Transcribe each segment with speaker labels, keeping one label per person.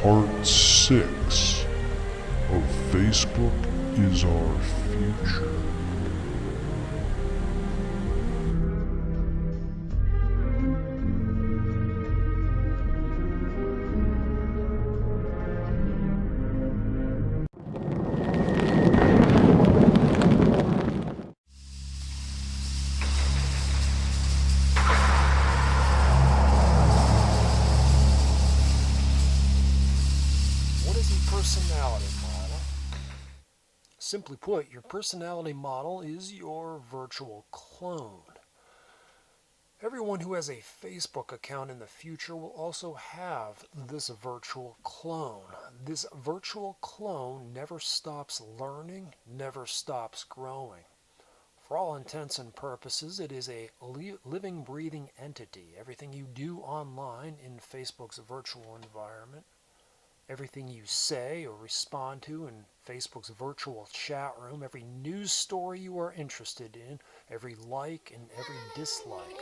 Speaker 1: Part 6 of Facebook is Our Future.
Speaker 2: Personality model. Simply put, your personality model is your virtual clone. Everyone who has a Facebook account in the future will also have this virtual clone. This virtual clone never stops learning, never stops growing. For all intents and purposes, it is a living, breathing entity. Everything you do online in Facebook's virtual environment, everything you say or respond to in Facebook's virtual chat room, every news story you are interested in, every like and every dislike.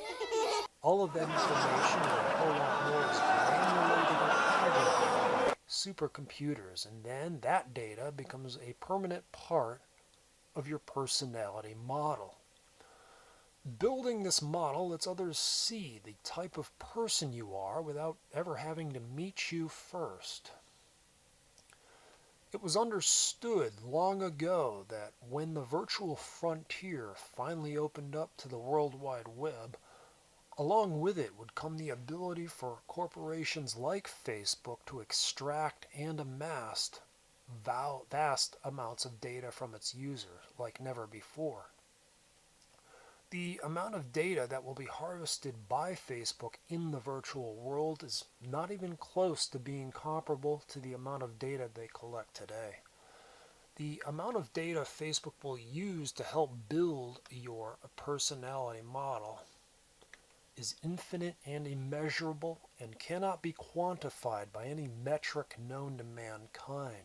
Speaker 2: All of that information and a whole lot more is granulated and aggregated by supercomputers, and then that data becomes a permanent part of your personality model. Building this model lets others see the type of person you are without ever having to meet you first. It was understood long ago that when the virtual frontier finally opened up to the World Wide Web, along with it would come the ability for corporations like Facebook to extract and amass vast amounts of data from its users like never before. The amount of data that will be harvested by Facebook in the virtual world is not even close to being comparable to the amount of data they collect today. The amount of data Facebook will use to help build your personality model is infinite and immeasurable and cannot be quantified by any metric known to mankind.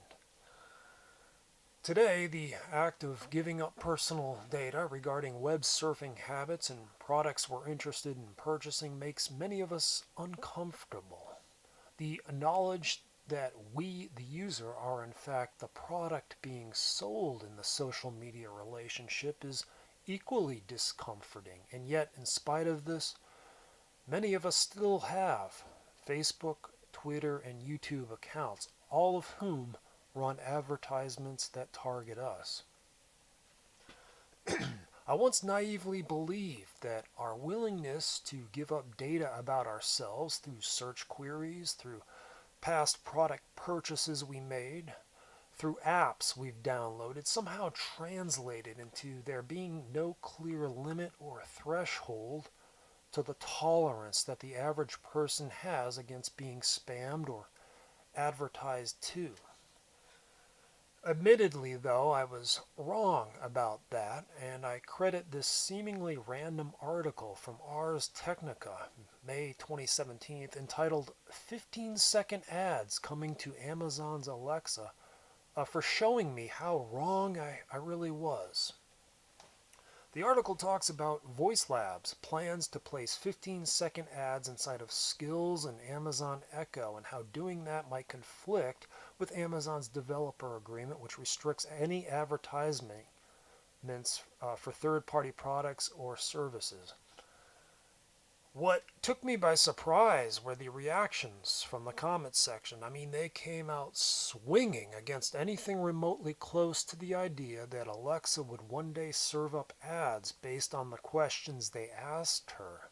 Speaker 2: Today, the act of giving up personal data regarding web surfing habits and products we're interested in purchasing makes many of us uncomfortable. The knowledge that we, the user, are in fact the product being sold in the social media relationship is equally discomforting, and yet, in spite of this, many of us still have Facebook, Twitter, and YouTube accounts, all of whom run advertisements that target us. I once naively believed that our willingness to give up data about ourselves through search queries, through past product purchases we made, through apps we've downloaded, somehow translated into there being no clear limit or threshold to the tolerance that the average person has against being spammed or advertised to. Admittedly, though, I was wrong about that, and I credit this seemingly random article from Ars Technica, May 2017, entitled 15-Second Ads Coming to Amazon's Alexa, for showing me how wrong I really was. The article talks about Voice Labs' plans to place 15-second ads inside of Skills and Amazon Echo, and how doing that might conflict with Amazon's developer agreement, which restricts any advertisements for third-party products or services. What took me by surprise were the reactions from the comments section. I mean, they came out swinging against anything remotely close to the idea that Alexa would one day serve up ads based on the questions they asked her.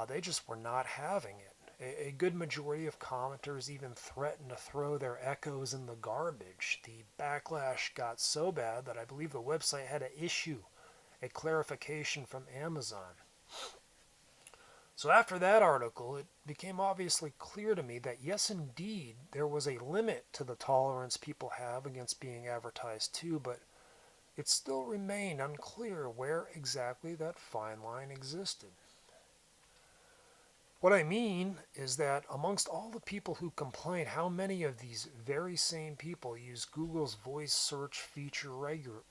Speaker 2: They just were not having it. A good majority of commenters even threatened to throw their echoes in the garbage. The backlash got so bad that I believe the website had to issue a clarification from Amazon. So after that article, it became obviously clear to me that yes, indeed, there was a limit to the tolerance people have against being advertised to, but it still remained unclear where exactly that fine line existed. What I mean is that amongst all the people who complain, how many of these very same people use Google's voice search feature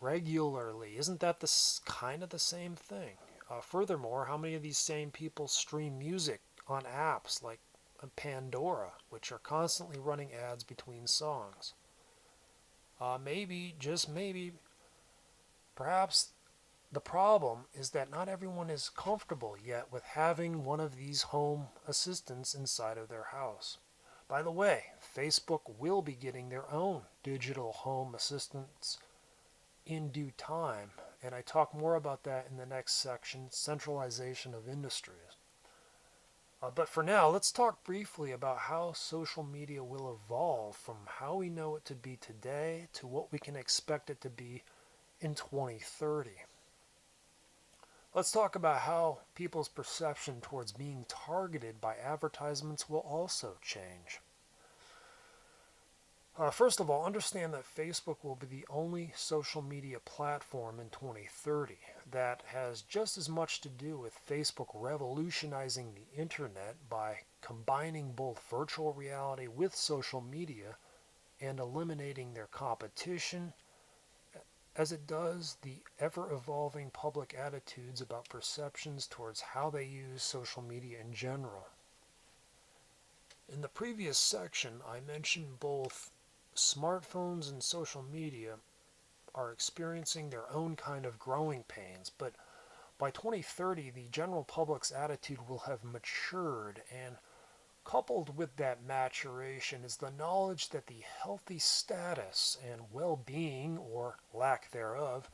Speaker 2: regularly? Isn't that kind of the same thing? Furthermore, how many of these same people stream music on apps like Pandora, which are constantly running ads between songs. Maybe, just maybe, perhaps the problem is that not everyone is comfortable yet with having one of these home assistants inside of their house. By the way, Facebook will be getting their own digital home assistants in due time, and I talk more about that in the next section, centralization of industries. But for now, let's talk briefly about how social media will evolve from how we know it to be today to what we can expect it to be in 2030. Let's talk about how people's perception towards being targeted by advertisements will also change. First of all, understand that Facebook will be the only social media platform in 2030 that has just as much to do with Facebook revolutionizing the internet by combining both virtual reality with social media and eliminating their competition as it does the ever-evolving public attitudes about perceptions towards how they use social media in general. In the previous section, I mentioned both smartphones and social media are experiencing their own kind of growing pains, but by 2030, the general public's attitude will have matured, and coupled with that maturation is the knowledge that the healthy status and well-being, or lack thereof,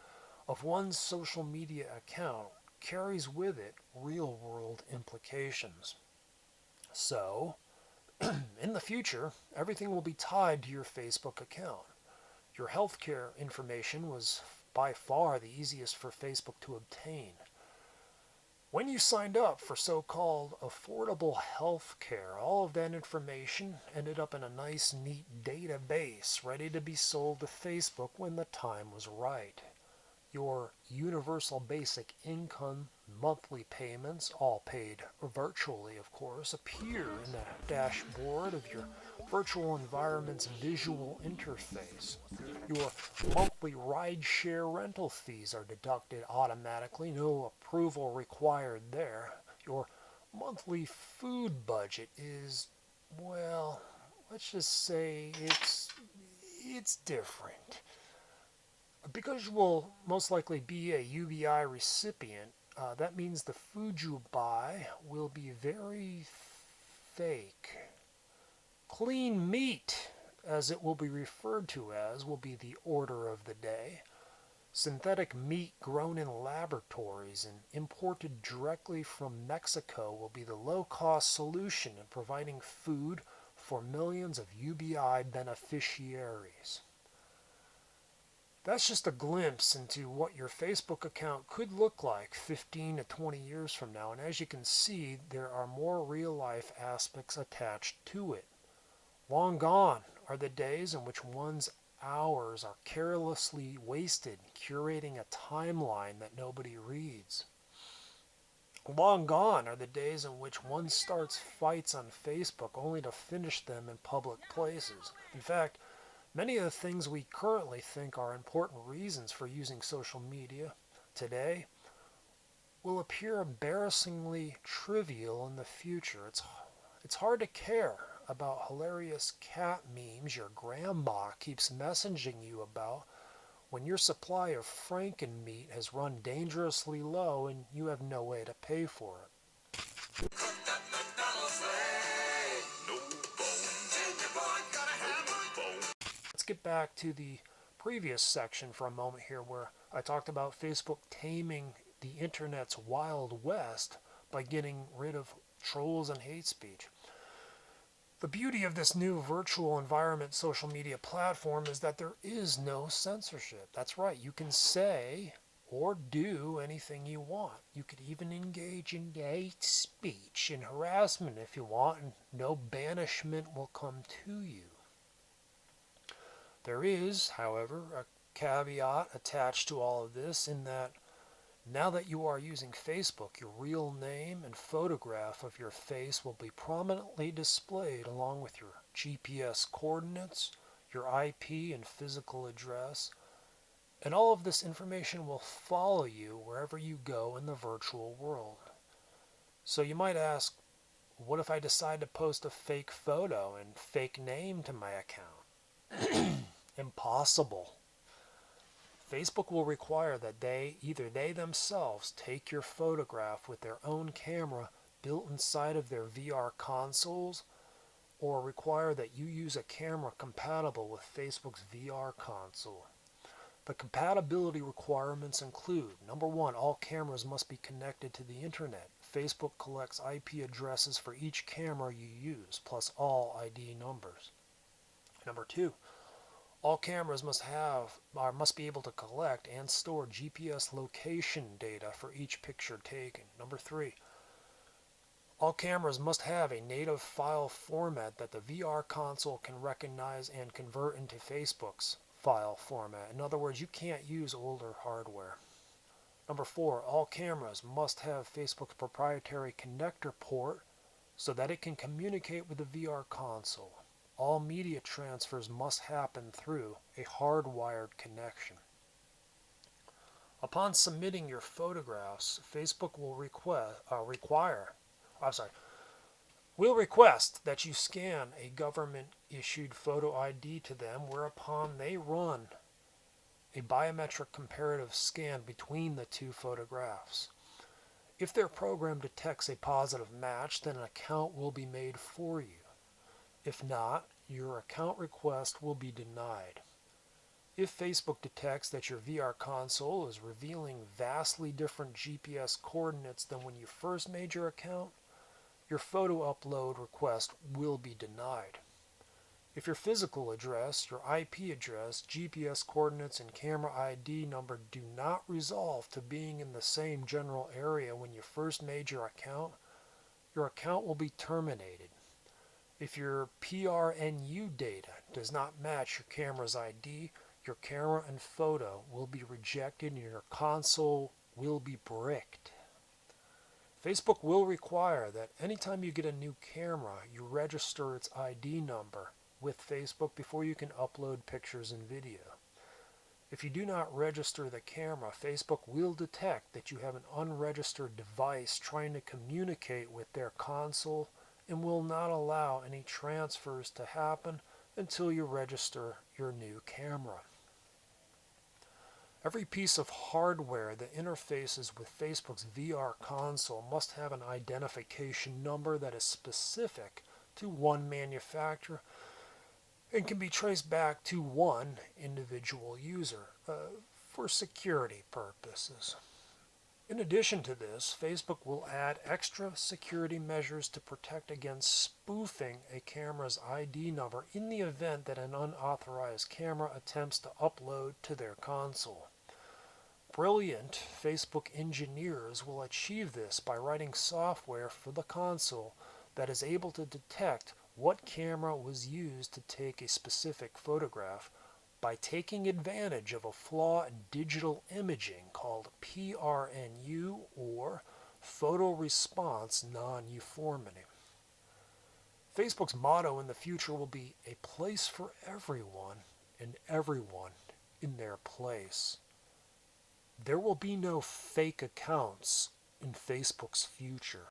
Speaker 2: of one's social media account carries with it real-world implications. So, in the future, everything will be tied to your Facebook account. Your healthcare information was by far the easiest for Facebook to obtain. When you signed up for so-called affordable health care, all of that information ended up in a nice, neat database ready to be sold to Facebook when the time was right. Your universal basic income monthly payments, all paid virtually of course, appear in the dashboard of your virtual environment's visual interface. Your monthly rideshare rental fees are deducted automatically, no approval required there. Your monthly food budget is, well, let's just say it's different. Because you will most likely be a UBI recipient, that means the food you buy will be very fake. Clean meat, as it will be referred to as, will be the order of the day. Synthetic meat grown in laboratories and imported directly from Mexico will be the low-cost solution in providing food for millions of UBI beneficiaries. That's just a glimpse into what your Facebook account could look like 15 to 20 years from now, and as you can see, there are more real-life aspects attached to it. Long gone are the days in which one's hours are carelessly wasted curating a timeline that nobody reads. Long gone are the days in which one starts fights on Facebook only to finish them in public places. In fact, many of the things we currently think are important reasons for using social media today will appear embarrassingly trivial in the future. It's hard to care about hilarious cat memes your grandma keeps messaging you about when your supply of Frankenmeat has run dangerously low and you have no way to pay for it. Let's get back to the previous section for a moment here where I talked about Facebook taming the internet's Wild West by getting rid of trolls and hate speech. The beauty of this new virtual environment social media platform is that there is no censorship. That's right, you can say or do anything you want. You could even engage in hate speech and harassment if you want, and no banishment will come to you. There is, however, a caveat attached to all of this in that now that you are using Facebook, your real name and photograph of your face will be prominently displayed along with your GPS coordinates, your IP and physical address, and all of this information will follow you wherever you go in the virtual world. So you might ask, What if I decide to post a fake photo and fake name to my account? Impossible. Facebook will require that either they themselves take your photograph with their own camera built inside of their VR consoles, or require that you use a camera compatible with Facebook's VR console. The compatibility requirements include: number one, all cameras must be connected to the internet. Facebook collects IP addresses for each camera you use, plus all ID numbers. Number two, all cameras must be able to collect and store GPS location data for each picture taken. Number three, all cameras must have a native file format that the VR console can recognize and convert into Facebook's file format. In other words, you can't use older hardware. Number four, all cameras must have Facebook's proprietary connector port so that it can communicate with the VR console. All media transfers must happen through a hardwired connection. Upon submitting your photographs, Facebook will request that you scan a government-issued photo ID to them, whereupon they run a biometric comparative scan between the two photographs. If their program detects a positive match, then an account will be made for you. If not, your account request will be denied. If Facebook detects that your VR console is revealing vastly different GPS coordinates than when you first made your account, your photo upload request will be denied. If your physical address, your IP address, GPS coordinates, and camera ID number do not resolve to being in the same general area when you first made your account will be terminated. If your PRNU data does not match your camera's ID, your camera and photo will be rejected and your console will be bricked. Facebook will require that anytime you get a new camera, you register its ID number with Facebook before you can upload pictures and video. If you do not register the camera, Facebook will detect that you have an unregistered device trying to communicate with their console and will not allow any transfers to happen until you register your new camera. Every piece of hardware that interfaces with Facebook's VR console must have an identification number that is specific to one manufacturer and can be traced back to one individual user for security purposes. In addition to this, Facebook will add extra security measures to protect against spoofing a camera's ID number in the event that an unauthorized camera attempts to upload to their console. Brilliant Facebook engineers will achieve this by writing software for the console that is able to detect what camera was used to take a specific photograph by taking advantage of a flaw in digital imaging called PRNU, or photo response non-uniformity. Facebook's motto in the future will be a place for everyone and everyone in their place. There will be no fake accounts in Facebook's future.